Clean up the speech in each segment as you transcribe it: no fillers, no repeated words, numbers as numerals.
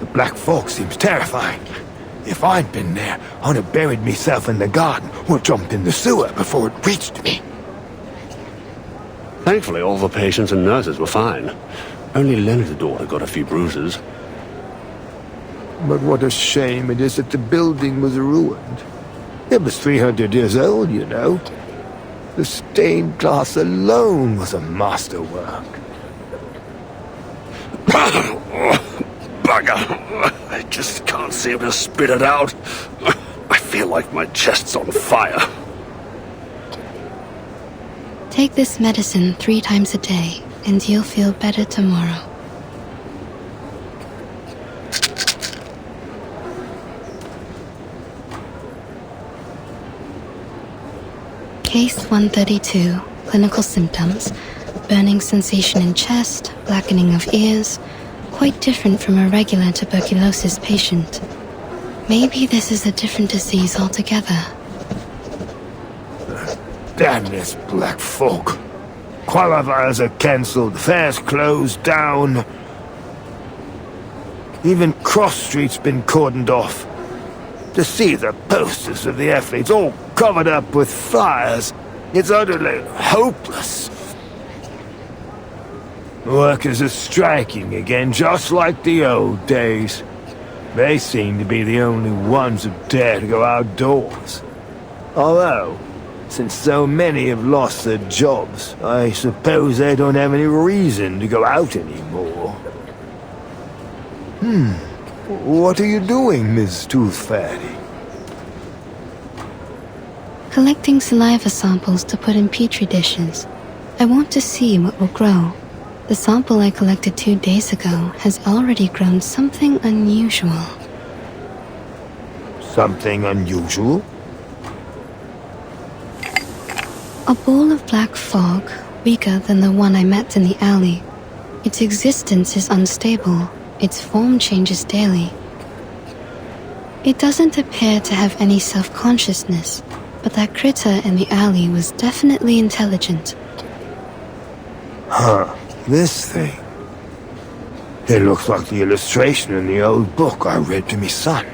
The black fog seems terrifying. If I'd been there, I'd have buried myself in the garden or jumped in the sewer before it reached me. Thankfully, all the patients and nurses were fine. Only Leonard's daughter got a few bruises. But what a shame it is that the building was ruined. It was 300 years old, you know. The stained glass alone was a masterwork. Bugger! I just can't seem to spit it out. I feel like my chest's on fire. Take this medicine 3 times a day, and you'll feel better tomorrow. Case 132, clinical symptoms, burning sensation in chest, blackening of ears, quite different from a regular tuberculosis patient. Maybe this is a different disease altogether. Damn this black folk. Qualifiers are cancelled, fairs closed down. Even Cross Street's been cordoned off. To see the posters of the athletes all covered up with fires, it's utterly hopeless. Workers are striking again, just like the old days. They seem to be the only ones who dare to go outdoors. Although, since so many have lost their jobs, I suppose they don't have any reason to go out anymore. What are you doing, Miss Tooth Fairy? Collecting saliva samples to put in petri dishes. I want to see what will grow. The sample I collected 2 days ago has already grown something unusual. Something unusual? A ball of black fog, weaker than the one I met in the alley. Its existence is unstable. Its form changes daily. It doesn't appear to have any self-consciousness, but that critter in the alley was definitely intelligent. Huh. This thing. It looks like the illustration in the old book I read to me son.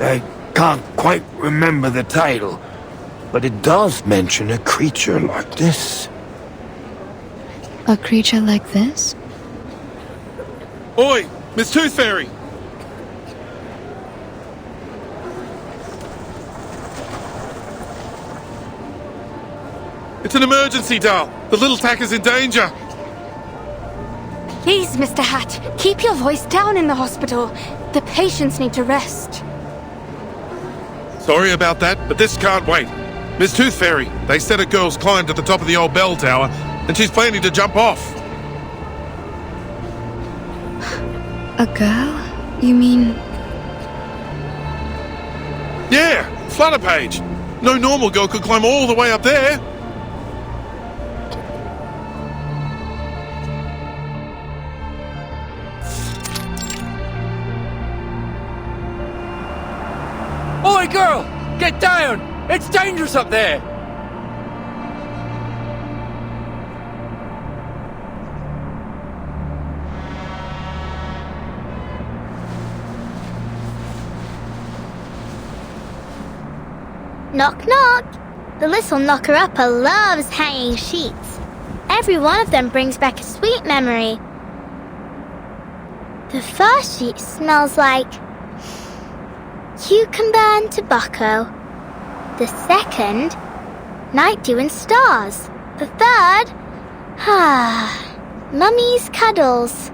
I can't quite remember the title, but it does mention a creature like this. A creature like this? Oi, Miss Tooth Fairy! It's an emergency, Dal. The little tacker's in danger. Please, Mr. Hat, keep your voice down in the hospital. The patients need to rest. Sorry about that, but this can't wait. Miss Tooth Fairy, they said a girl's climbed to the top of the old bell tower, and she's planning to jump off. A girl? You mean... Yeah, Flutterpage. No normal girl could climb all the way up there. Oi, girl! Get down! It's dangerous up there! Knock, knock. The little knocker-upper loves hanging sheets. Every one of them brings back a sweet memory. The first sheet smells like cucumber and tobacco. The second, night dew and stars. The third, mummy's cuddles.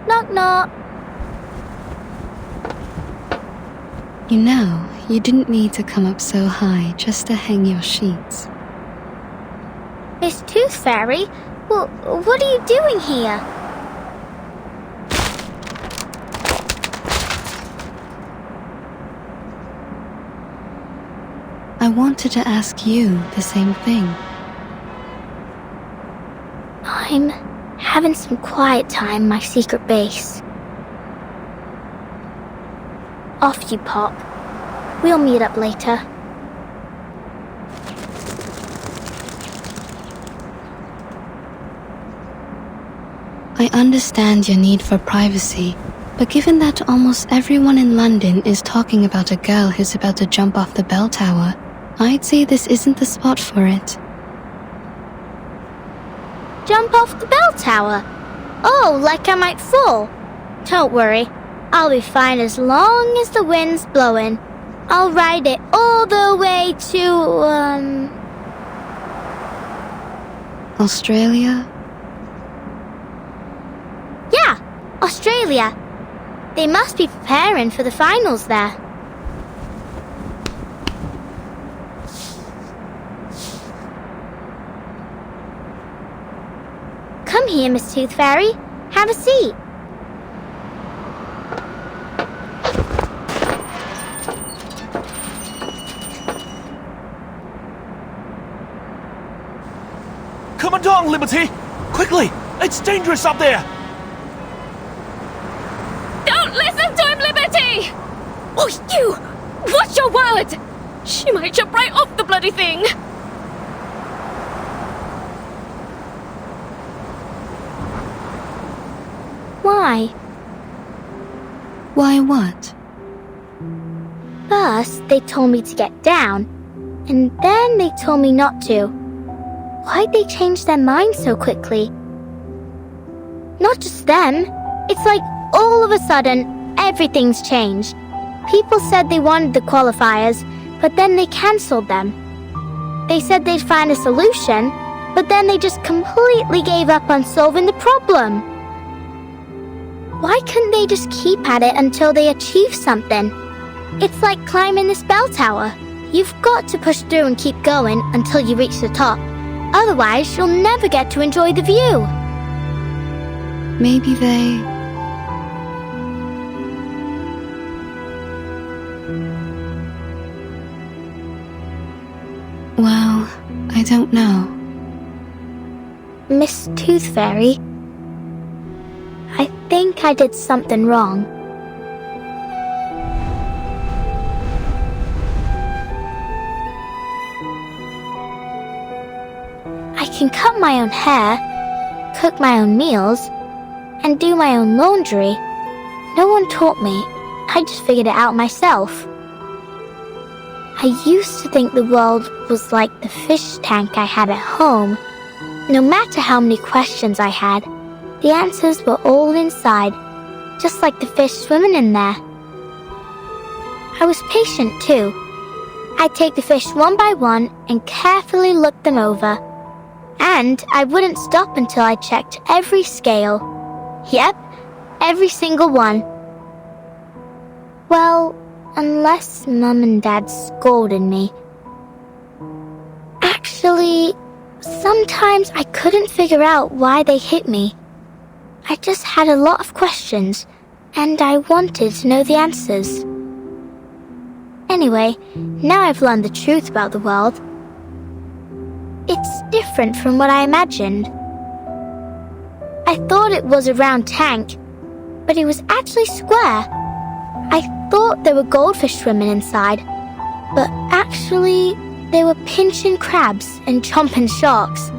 Knock, knock. You know, you didn't need to come up so high just to hang your sheets. Miss Tooth Fairy, what are you doing here? I wanted to ask you the same thing. I'm having some quiet time in my secret base. Off you pop. We'll meet up later. I understand your need for privacy, but given that almost everyone in London is talking about a girl who's about to jump off the bell tower, I'd say this isn't the spot for it. Jump off the bell tower? Oh, like I might fall. Don't worry, I'll be fine as long as the wind's blowing. I'll ride it all the way to, Australia? Yeah, Australia. They must be preparing for the finals there. Come here, Miss Tooth Fairy. Have a seat. Come along, Liberty! Quickly! It's dangerous up there! Don't listen to him, Liberty! Oh, you! Watch your word! She might jump right off the bloody thing! Why? Why what? First, they told me to get down, and then they told me not to. Why'd they change their minds so quickly? Not just them. It's like all of a sudden, everything's changed. People said they wanted the qualifiers, but then they cancelled them. They said they'd find a solution, but then they just completely gave up on solving the problem. Why couldn't they just keep at it until they achieve something? It's like climbing this bell tower. You've got to push through and keep going until you reach the top. Otherwise, you'll never get to enjoy the view. Maybe they... Well, I don't know. Miss Tooth Fairy, I think I did something wrong. I can cut my own hair, cook my own meals, and do my own laundry. No one taught me. I just figured it out myself. I used to think the world was like the fish tank I had at home. No matter how many questions I had, the answers were all inside, just like the fish swimming in there. I was patient too. I'd take the fish one by one and carefully look them over. And I wouldn't stop until I checked every scale. Yep, every single one. Well, unless Mum and Dad scolded me. Actually, sometimes I couldn't figure out why they hit me. I just had a lot of questions, and I wanted to know the answers. Anyway, now I've learned the truth about the world. It's different from what I imagined. I thought it was a round tank, but it was actually square. I thought there were goldfish swimming inside, but actually there were pinching crabs and chomping sharks,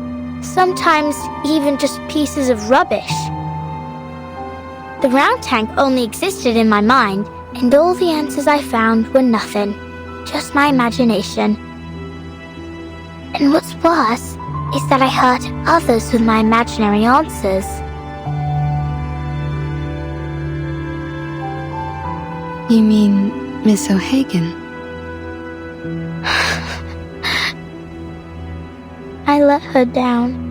sometimes even just pieces of rubbish. The round tank only existed in my mind, and all the answers I found were nothing, just my imagination. And what's worse is that I hurt others with my imaginary answers. You mean Miss O'Hagan? I let her down.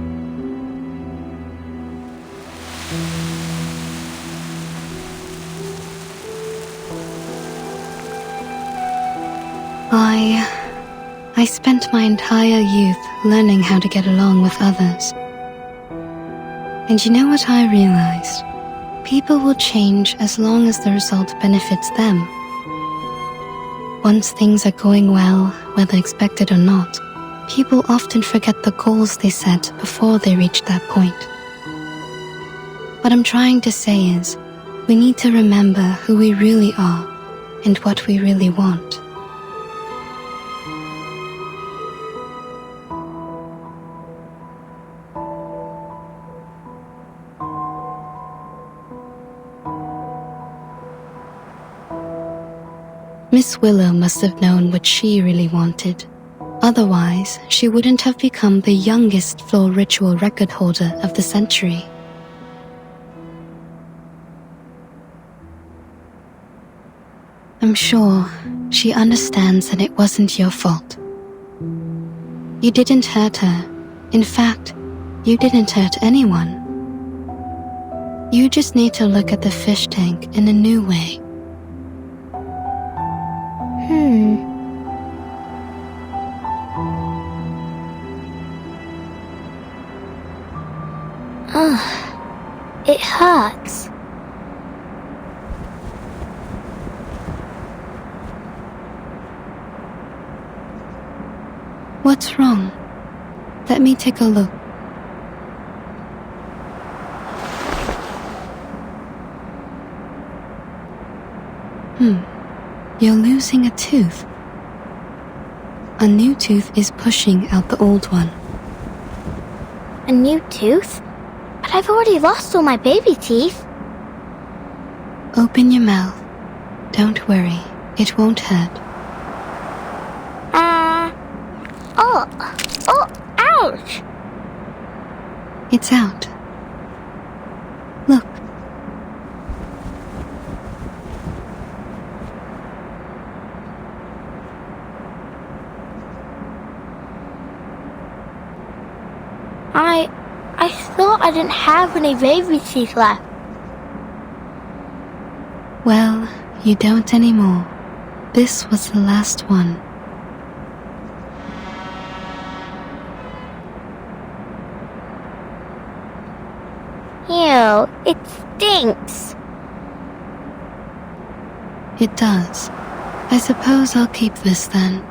I spent my entire youth learning how to get along with others. And you know what I realized? People will change as long as the result benefits them. Once things are going well, whether expected or not, people often forget the goals they set before they reach that point. What I'm trying to say is, we need to remember who we really are and what we really want. Miss Willow must have known what she really wanted. Otherwise, she wouldn't have become the youngest floor ritual record holder of the century. I'm sure she understands that it wasn't your fault. You didn't hurt her. In fact, you didn't hurt anyone. You just need to look at the fish tank in a new way. It hurts. What's wrong? Let me take a look. You're losing a tooth. A new tooth is pushing out the old one. A new tooth? But I've already lost all my baby teeth. Open your mouth. Don't worry, it won't hurt. Oh, ouch! It's out. Look. I thought I didn't have any baby teeth left. Well, you don't anymore. This was the last one. Ew, it stinks. It does. I suppose I'll keep this then.